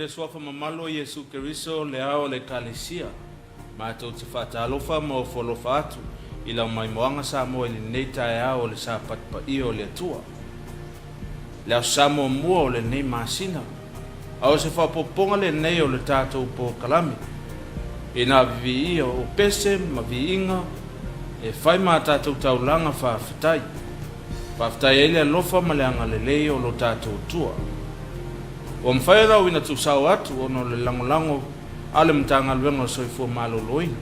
suafa mamalo Yesu Keriso le ao le kalesia. Ma tau te whatalofa ma o wholofa atu. Ila mai moanga sa mo ele neita e ao le sa patpa o le atua. Le au sa mo mua o le nei masina. Ao se whapoponga le nei o le tātou po kalami. E nā vivi ia o pese ma vi inga. E whai mā tātou taulanga whawhitai. Whawhitai ele alofa ma le anga le lei o lo tātou tua. O mwhai rau ina tu sao atu ono le langolango ale mtanga luenga o soifua malolo ina.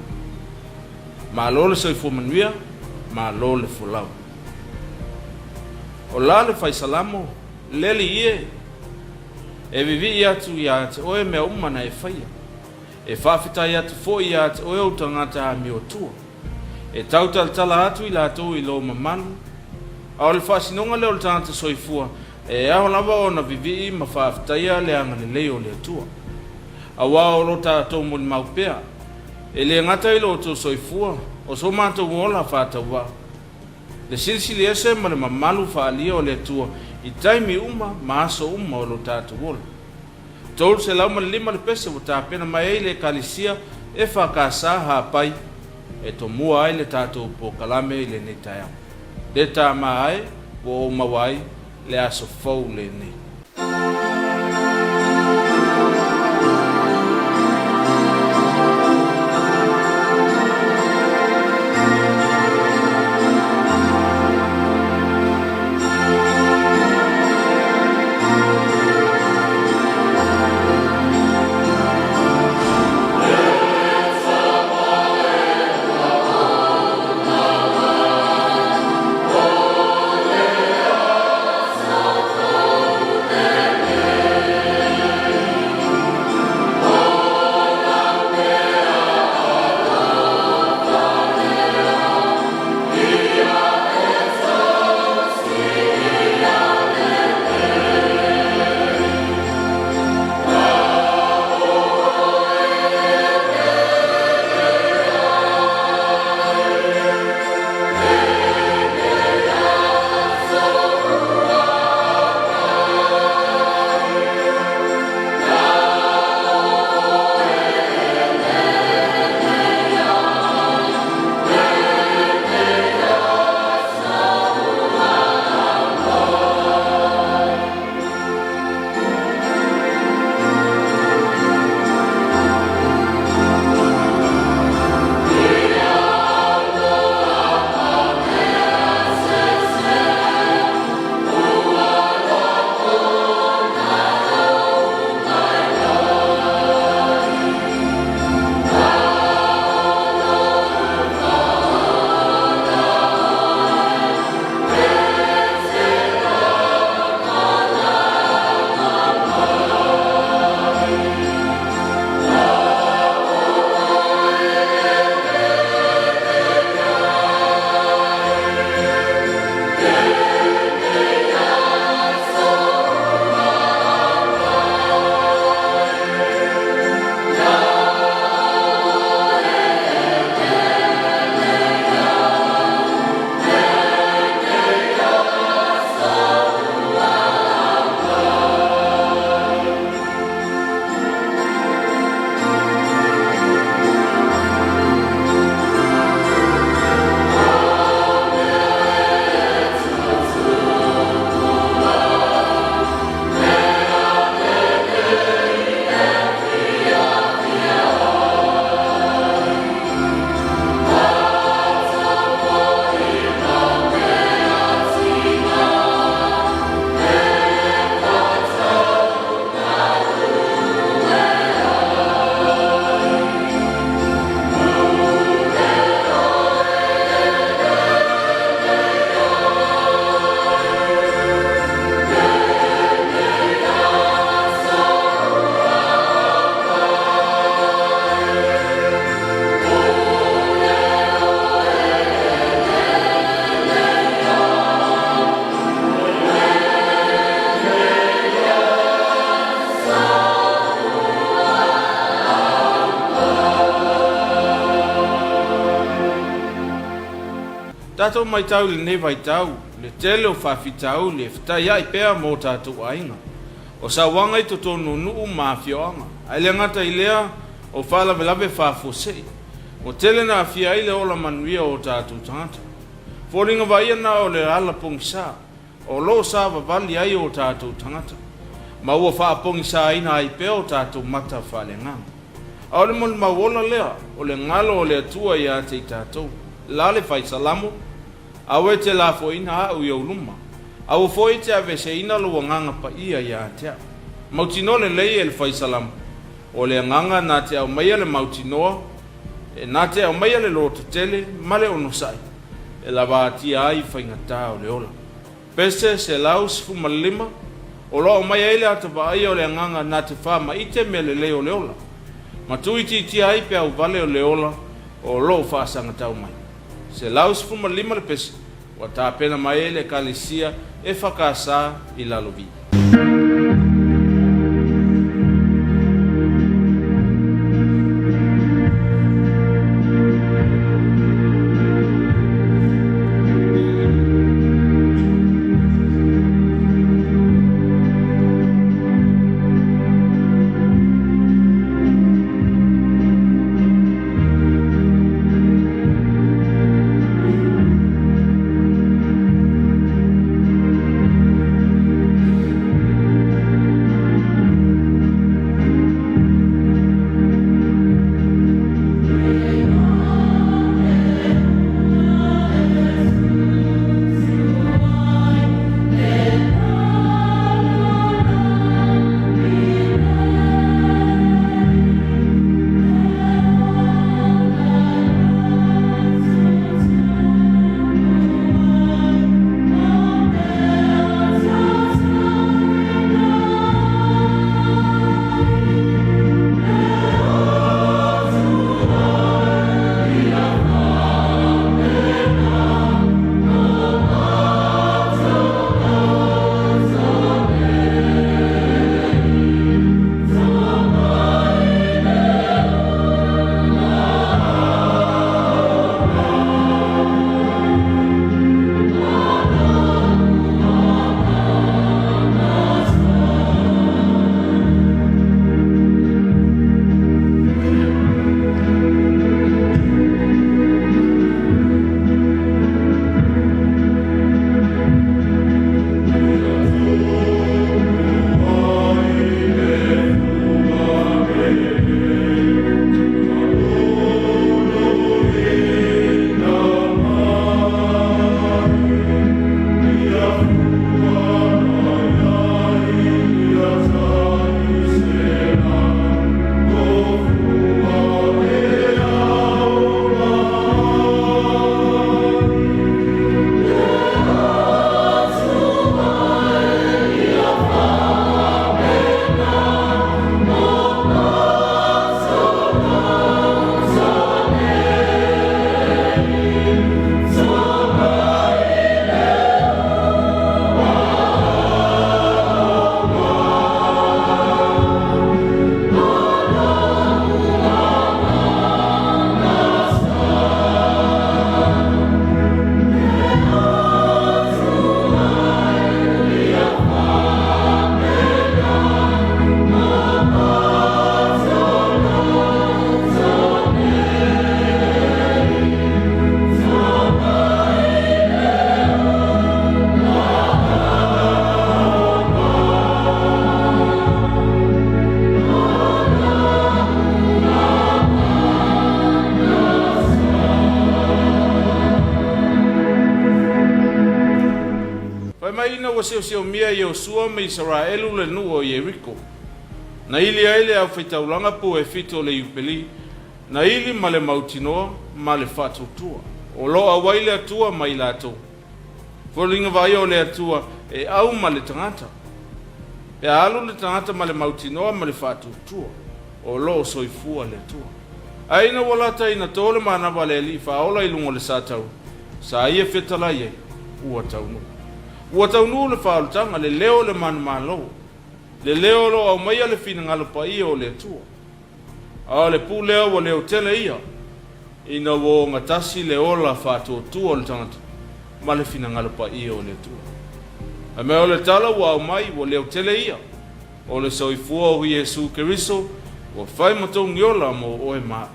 Malolo soifua manuia, malolo le fulau. O la le whai salamo, leli ie. E vivi atu ia te oe mea umana e whaia. E whawhitai atu fo ia te oe o tangata a mi o tua. E tautaltala atu i lato i lo mamalu. Ao le whasinonga leo le tangata soifua. E aho lava o na vivi ma whaaftaia le anga le leo le atua. A wao lo tātou mo ni maupea. E le ngata ilo o tō soifua. O so mātou ngola whātau wā. Le silsili ese ma le mamalu whaalia o le atua. I taimi uma ma aso uma o lo tātou wola. Tōru se lau ma le lima le pese o tāpena mai ei le kalisia e whakasa hāpai. E to mua ai le tātou po kalame i le netaiau. Le tā maa ai o mawai. Le aso fau le nei. Tato mai tau le ne vai tau, le tele o whawhitau le whtai ai pēr mō tātou ainga. o sa wanga I totonu nuu mafioanga. Ai le ngata ilea o fala velave fafosei. O tele na afia ile ola manuia o tātou tangata. Fōringa vaia na o le ala pongisa. O lo sa vavali ai o tātou tangata. Ma ua wha pongisa ina ai pe o tātou mata whale nganga. A ole mon mawola lea o le ngalo o le atua ia te tātou. Lale fai salamo. Awe te la fo ina au iau luma. Au fo i te ave se ina lo nganga pa ia ia tea. Mautino le lei el fai salamo. O le nganga na te au maia le mautinoa. E na te au maia le loto tele male ono sai. E la vaatia ai fai ngata o le ola. Pese se laus fu malima. O lo maia ile ata vai o le nganga na te fa ma ite me le leo le ola. Ma tui ti ai pe au vale o le ola o lo fa sanga tau mai. Se laus fu malima le pese. Wa ta pena mai le kalisia e fakasa I la lovi. ua seo mia Iosua me Israelu le nu o Yeriko. Na ili aile au whaitaulanga po e fito le iupeli, na ili ma le mautinoa, ma le whatutua. O loa waile atua mai lato. Folinga vai o le atua e au ma le tangata. E alu le tangata ma le mautinoa ma le whatutua. O loa soifua le atua. Aina walata ina tole mana wale li faola ilungo le satau. Sa ia fetala ye ua taunu. Ua taunu le faoltanga le leo le manu malo. Le leo lo au maia le fina ngalo pa ia o le atua. A le pu leo wa leo tele ia. Ina wo ngatasi le ola whatutua le tangata. Ma le fina ngalo pa ia o le atua. A mea o le tala wa au mai wa leo tele ia. o le soifua o Iesu Keriso ua fai mataugiyola mo oe ma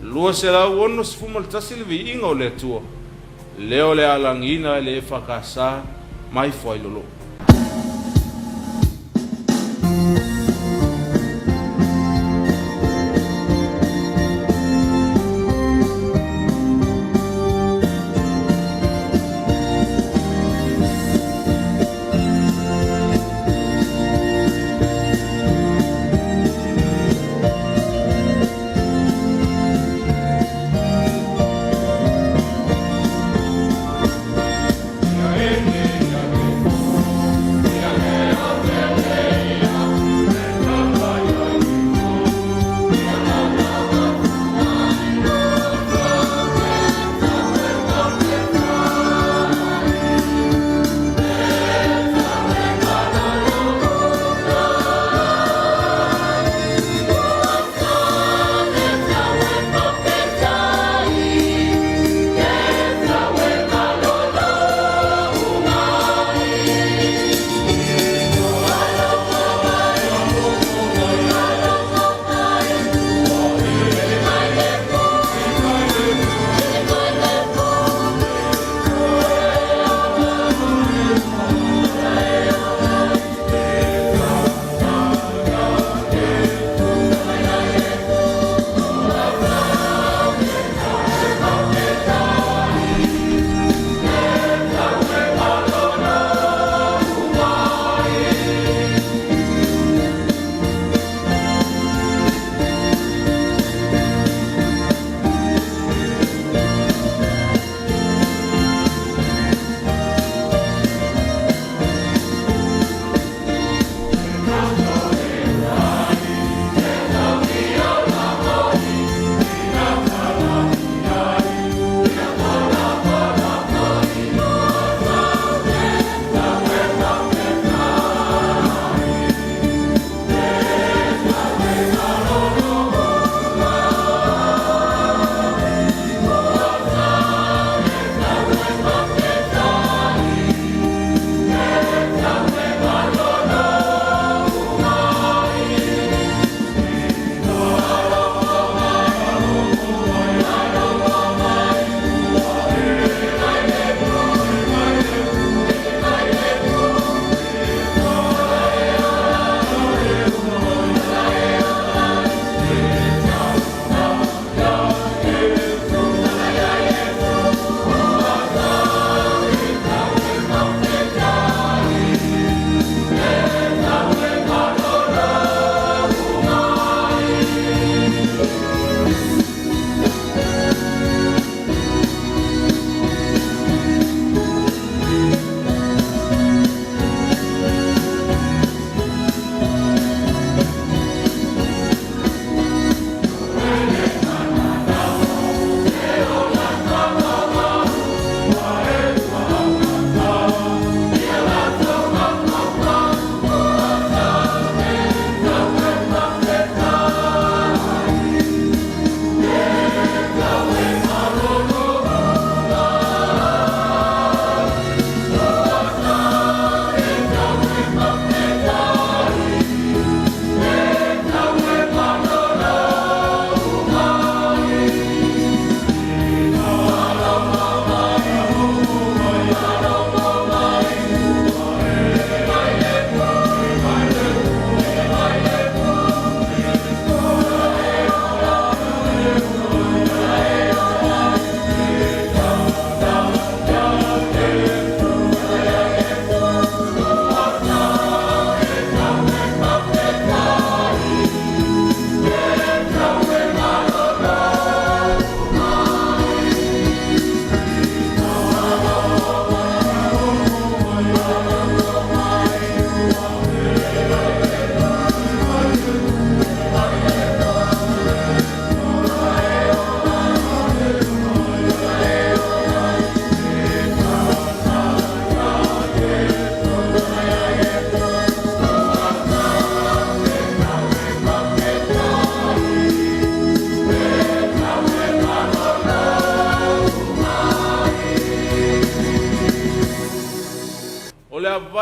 lua selau ono sefuma le tasi le viiga o le atua lea o le alagiina e le e fakasā mai foailolo.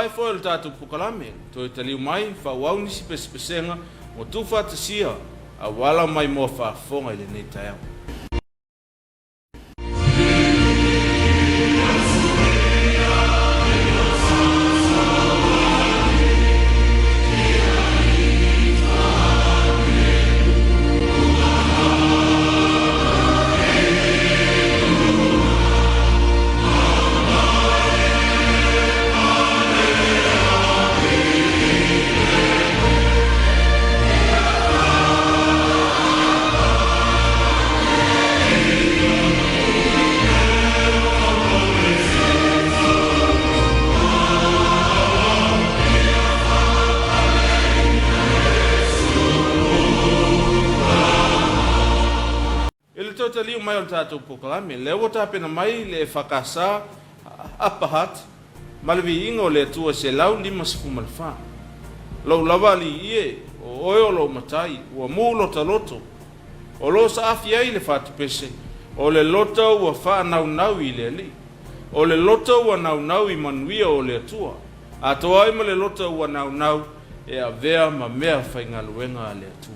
vai foi le tatu pukalame to tali mai fa wau ni sipesenga o tufa tsia a wala mai mo fa fonga le nei tae. Liu mai o tātou pokalame, leo o tāpena mai le whakasa apahat, malvi ingo le tua se lau 5.4. Lau lawali ie, o oe o lo matai, ua mūlo ta loto, o lo sa afi ai le whatupese, o le lota ua wha nau i le li, o le lota ua nau i manuia o le tua, a toa ima le lota ua nau e a vea ma mea whaingaluenga a le tua.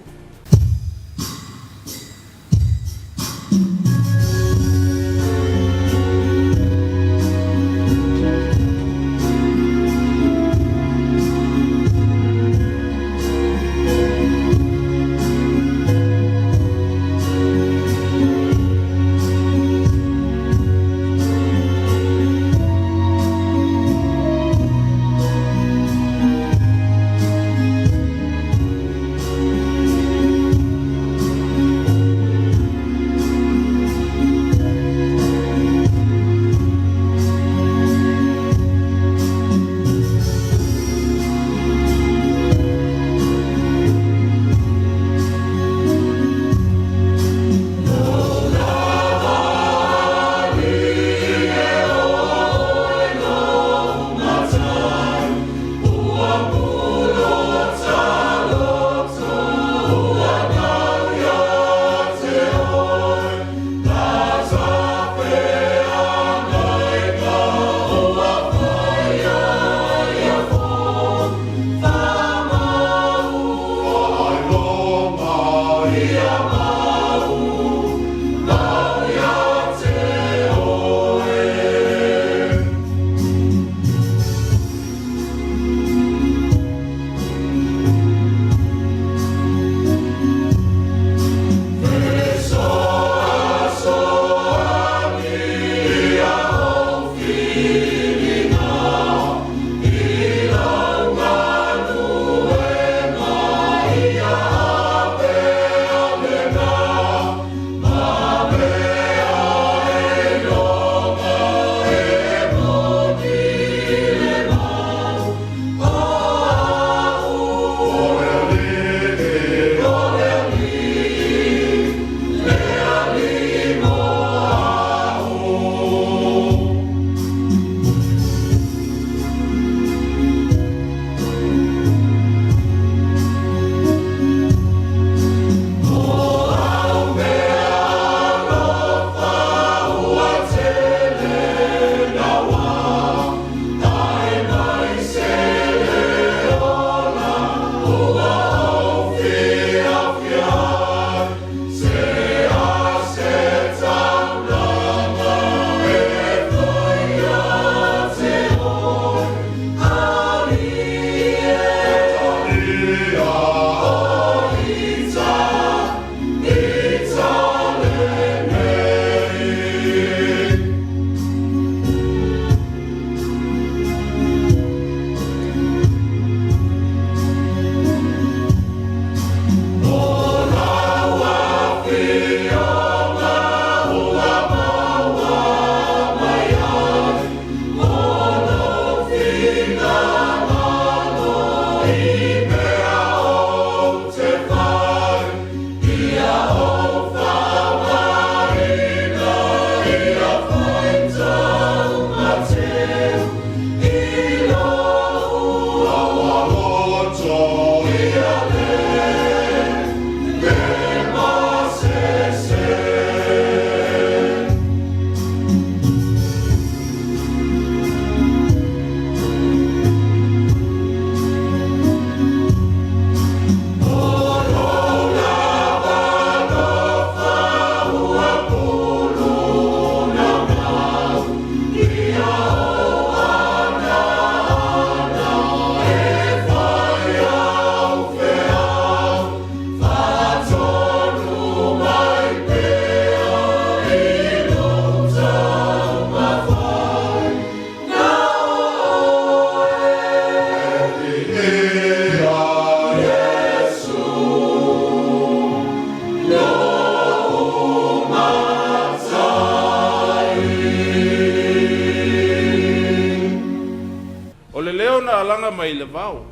alanga mai le vau,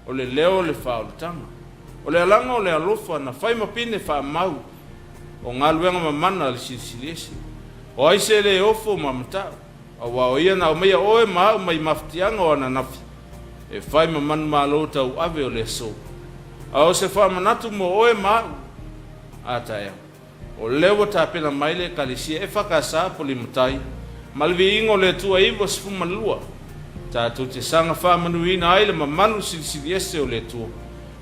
o le leo le whaolutanga. O le alanga o le alofa na whai mapine wha mau, o ngā luenga mamana le silisiliesi. O aise le ofo mamatau, a wao ia na o mea oe mau mai maftianga o ananafi. E whai mamanu malo tau ave o le so. A o se wha manatu mo oe mau, a taea. O lewa tāpena maile kalisia e whakasa po li mutai, malvi ingo le tua iwa sifuma lua. Tātou te sanga whamanuina aile ma manu silisiliese o le tua.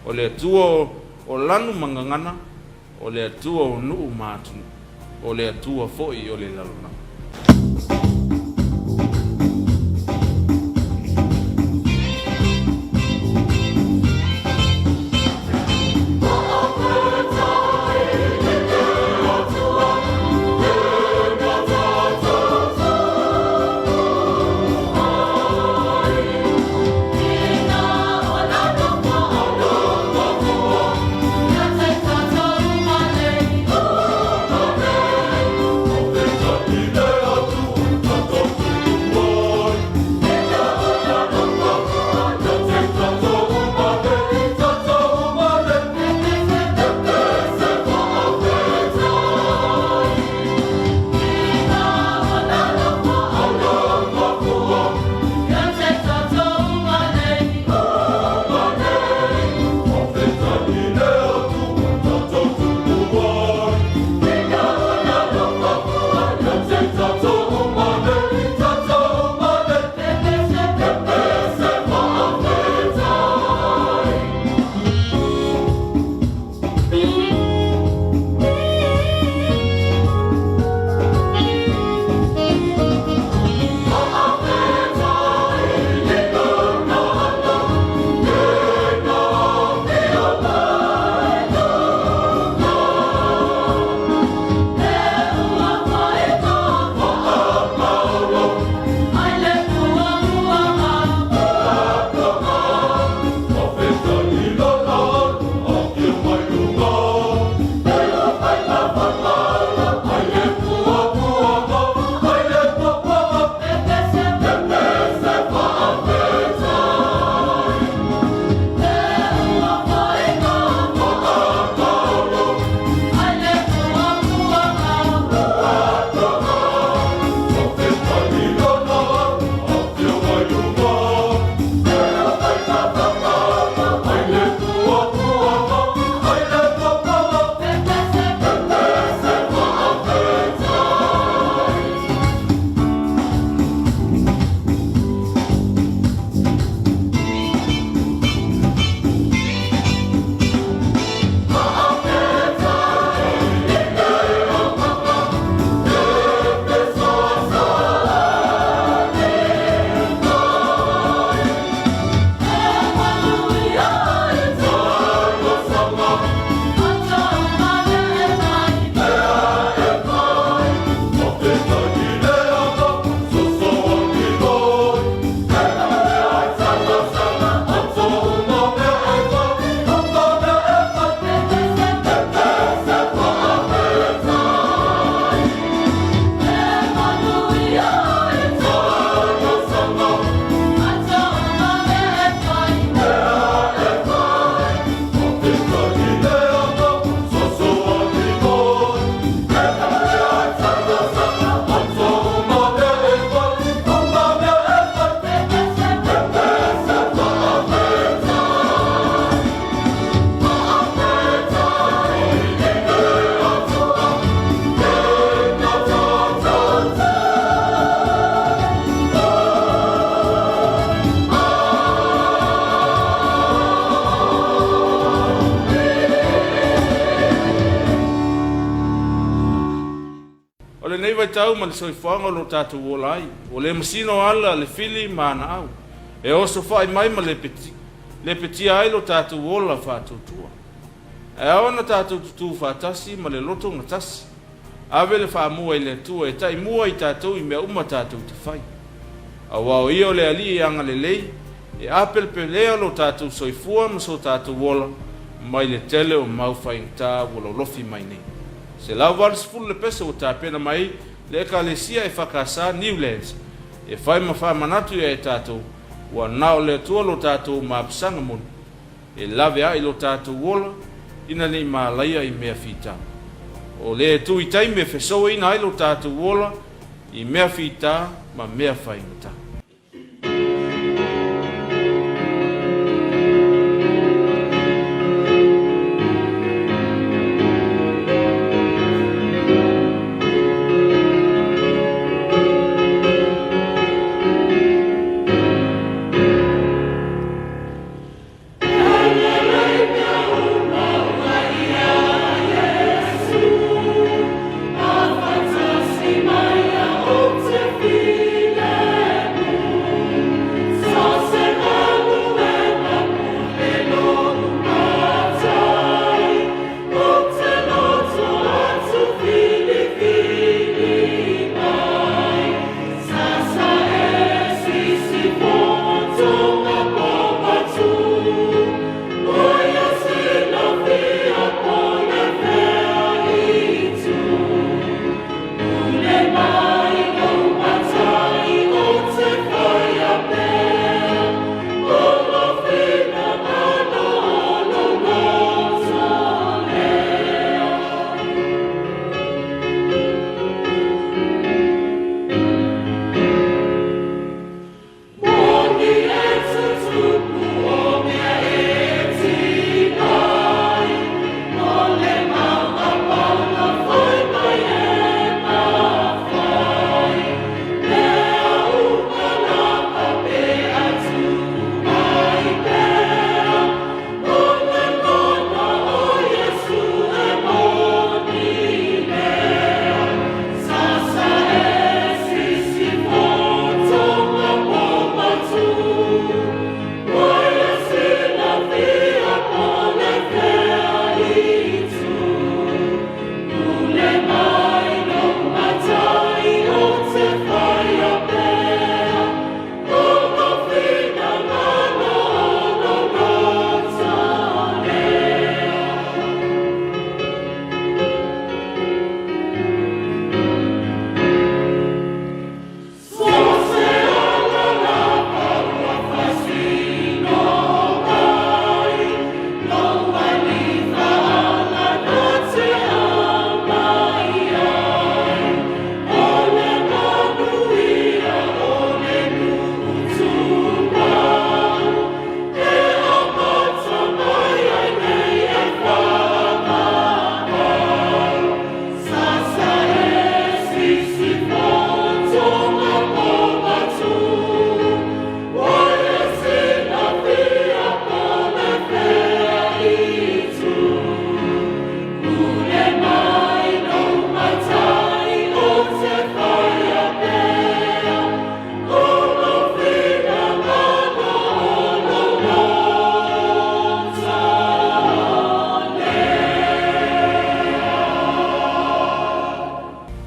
O le tua o lanu mangangana, o le tua o nuu mātunu, o le tua foi o le laluna. vai tau ma le soifanga lo tātou olai. O le masino ala le fili mana au. E oso fai mai ma le peti ai lo tātou ola whātutua. E aona tātou tutu whātasi ma le loto ngatasi. Awe le whaamua i le tua e tai mua i tātou i mea uma tātou te whai. A wao i o le ali i anga le lei, e apel pe lea lo tātou soifua ma so tātou ola, mai le tele o mau whaingtā wala lofi mai nei. Se lau waris fulu le pesa o tāpena mai, le ka le sia e whakasa Newlands, e whai ma wha manatu e tātou, ua nao le atua lo tatou mapasaga moni e lave ai lo tatou ola ina nei malaia i mea fitau. O le tui taimi e fesoaina ai lo tatou ola i mea fitā ma mea faigata.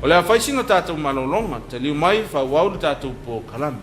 O le afaisina tatou malolonga, te liu mai whauau le tatou po kalami.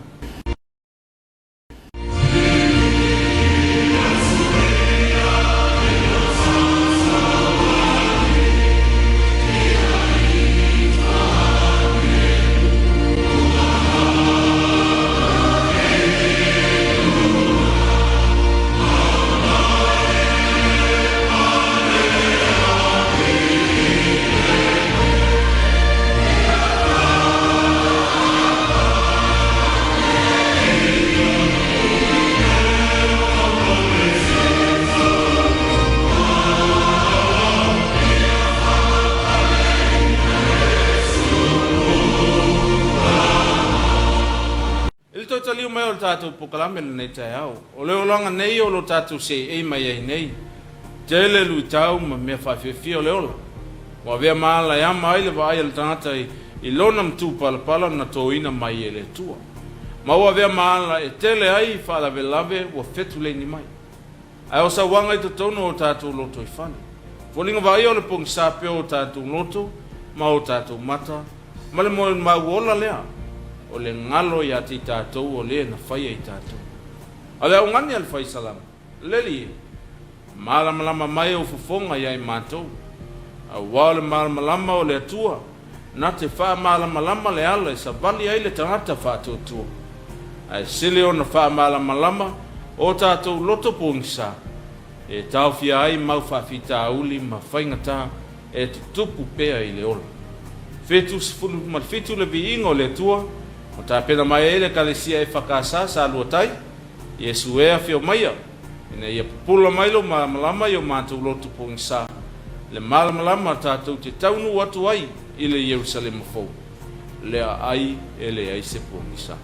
Liu mai o le tātou pokalame le nei tai au. O leo langa nei o lo tātou se ei mai ei nei. Te le lui tau ma mea whawhiawhia o leola. Wa vea maala e ama ai le wa ai le tangata i lona mtu pala na tōina mai e le tua. Ma wa vea maala e tele ai whaalawe lave wa fetu le ni mai. Ai o sa wanga i tono o tātou loto i whani. Fōlinga wa ai o le pong sāpeo o tātou loto ma o tātou mata. Ma le mo mauola lea. O le ngalo ia ti tātou o le na whaia i tātou. A le au ngani al whai salama. Leli e. Malamalama mai o fufonga ia i mātou. A wale malamalama o le atua. Na te wha malamalama le ala e sa bali ai le tangata whātou tua. ai sele ona whaamalamalama o tātou loto pōngisa e tau fia ai mau whawhita uli ma whaingata e tupu pea i le ola. Fetu sifunu malfitu le vi ingo le tua o tā pena mai ele ka le sia e whakasa sa luatai Yesu ea fio maia ina ia pupula mailo malamalama i o mātou loto pōngisa le malamalama tātou te taunu atu ai i le Yerusalema fau lea ai e le ai se pōngisa.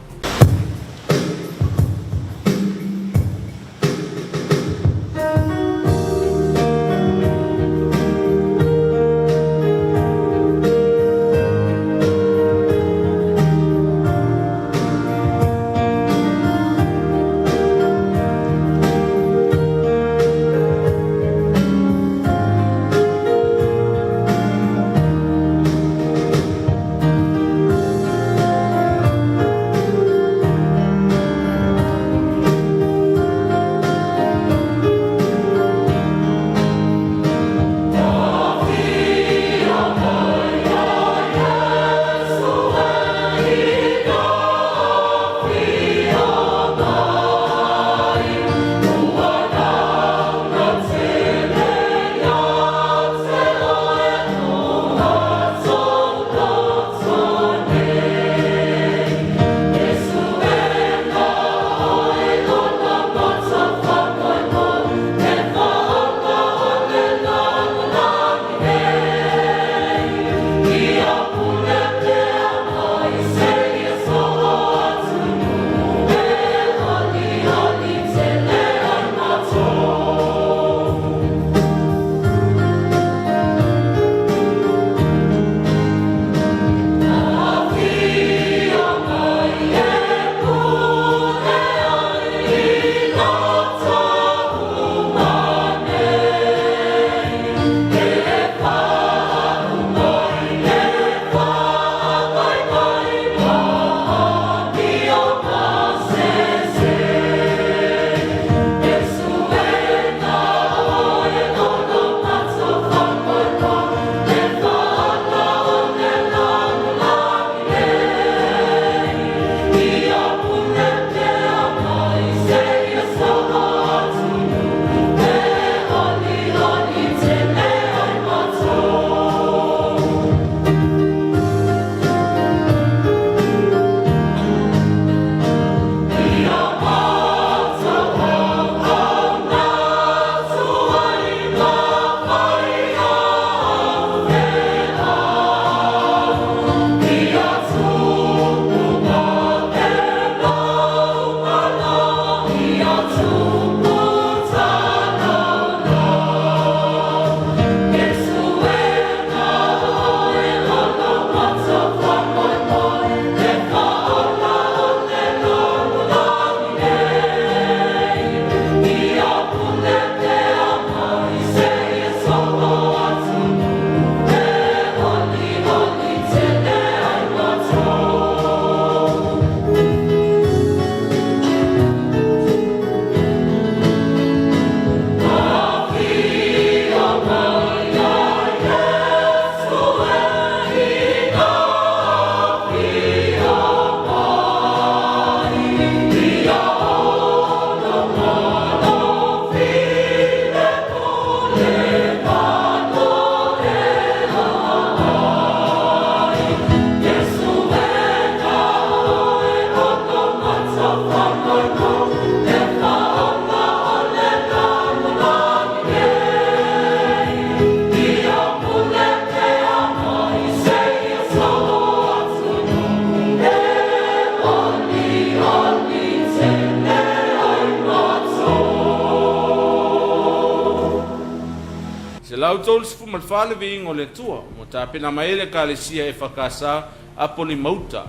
lau tolu sifu malfale vi ingo le tua mo ta pena maele ka le sia e fakasa apoli mauta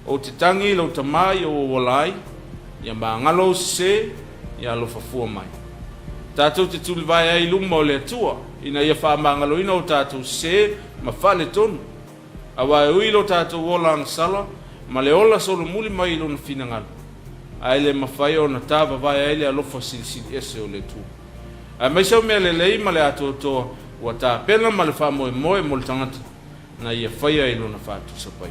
o te tangi lo tamai o walai ya ba ngalo se ya lo fafua mai tatu te tuli vai ai luma o le tua ina ia fa mangalo ina o tatu se ma fale ton awa ui lo tatu wolang sala ma le ola solo muli mai lo na finangal ai le mafai o na tava vai ai le alo fasilisi ese o le tua a mai sau mea lelei ma le ato to wa ta pena ma le fa moe moe mo le tangata na ia fai ai lo na fatu sapai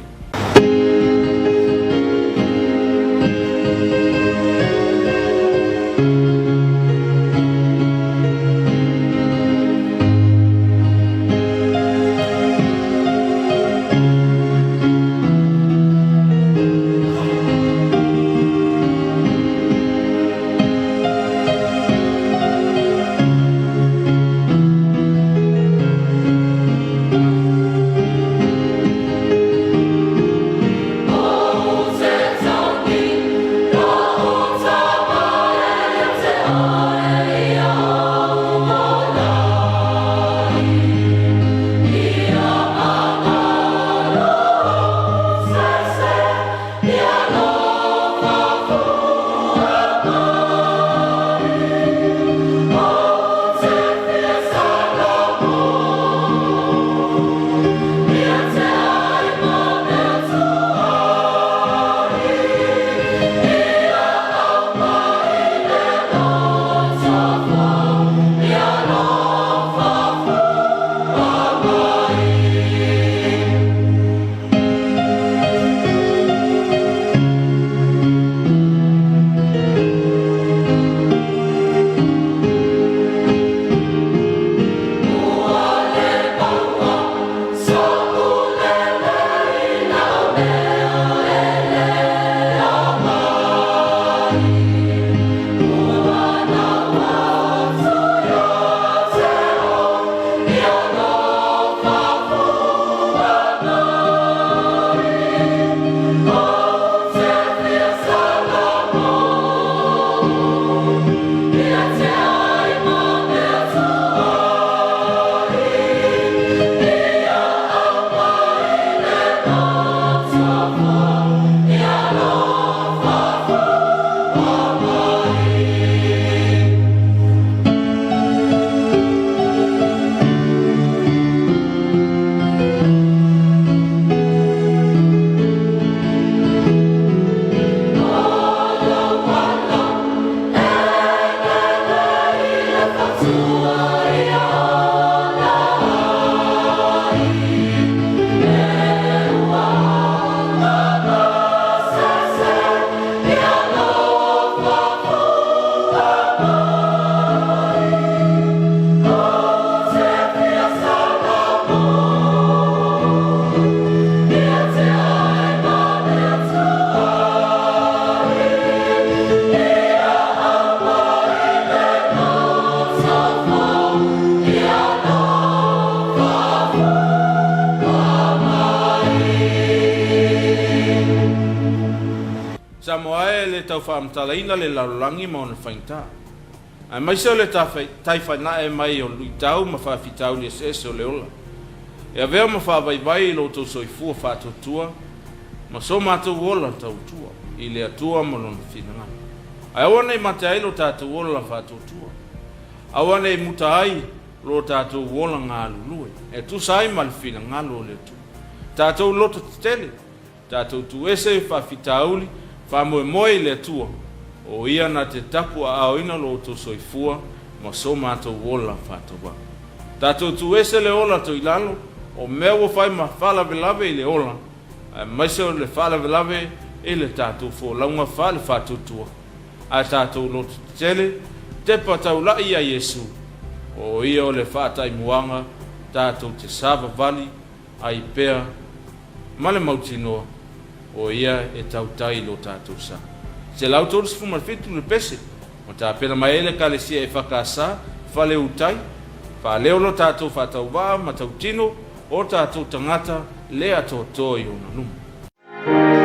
le tau whaamtalaina le laulangi ma ona whainta. Ai mai se o le tai whaina e mai o lui tau ma whawhitau le sese o le ola. E a veo ma whawaiwai i lo tau soifua whātotua, ma so mātou ola tau tua, i le atua ma lona whinanga. Ai awana i mate ai lo tātou ola whātotua. Awana i muta ai lo tātou ola ngā lulue. E tu sai ma le whinanga lo le tu. Tātou loto tele, tātou tu ese whawhitauli, whamoe moe le atua, o ia na te tapu a aoina lo tau soifua, ma so mātou ola whātoua. Tātou tu ese le ola to ilalo, o mea wo fai ma whalavelave i le ola, maise o le whalavelave i le tātou fo launga whale whātutua. A tātou loto tele, te patau lai a Yesu, o ia o le whātai muanga, tātou te sava vali, a i pēr, male mautinoa, o ia e tautai lo tātou sa. Se lau tōru sifu malfitu le pese, o tā pena maele ka le sia e whakasa, whale utai, whaleo lo tātou whātau wā, matautino, o tātou tangata, lea tō tōi o na numu.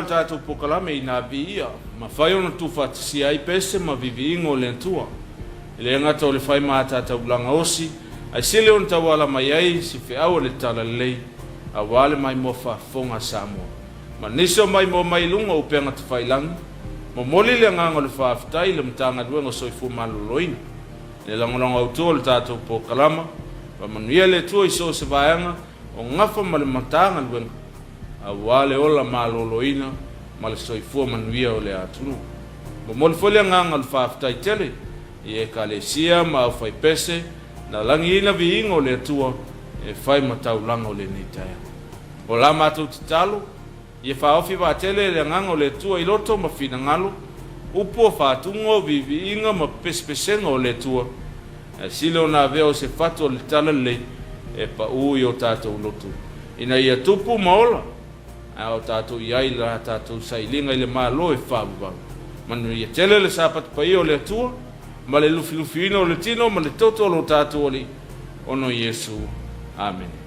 o tātou pokalame i nā ia, ma whai ona tūwhatisi ai pese ma vivi ingo le ntua. I le ngata o le whai maa tātou langa osi, ai sile on tawala mai ai si whiau le tala lei, a wale mai mo whafonga Samoa. Ma niso mai mo mai lunga upenga te whailangi, mo moli le nganga le whaafitai le mtanga duenga soifu maloloina. Le langolanga autua le tātou pokalama, wa manuia le tua iso se vaianga, o ngafa ma le matanga duenga, a wale ola maloloina, ma le soifua manuia o le atunu. Mo moli fole nganga le whaafitai tele, i e ka le sia ma au whai pese, na langi ina vi ingo le atua, e whai matau langa o le neitaya. O la mātou te talo, i e whaofi wa tele le nganga o le atua i loto ma whina ngalo, upo whātungo vivi inga ma pespesenga o le atua, e silo na veo se whato le tala le, e pa ui o tātou loto. Ina ia tupu maola, a o tātou iai la tātou sailinga i le mālo e whābuwa. Manu ia tele le sapat pa i o le atua, ma le lufi ino o le tino, ma le toto o lo tātou oli, ono Yesu. Amen.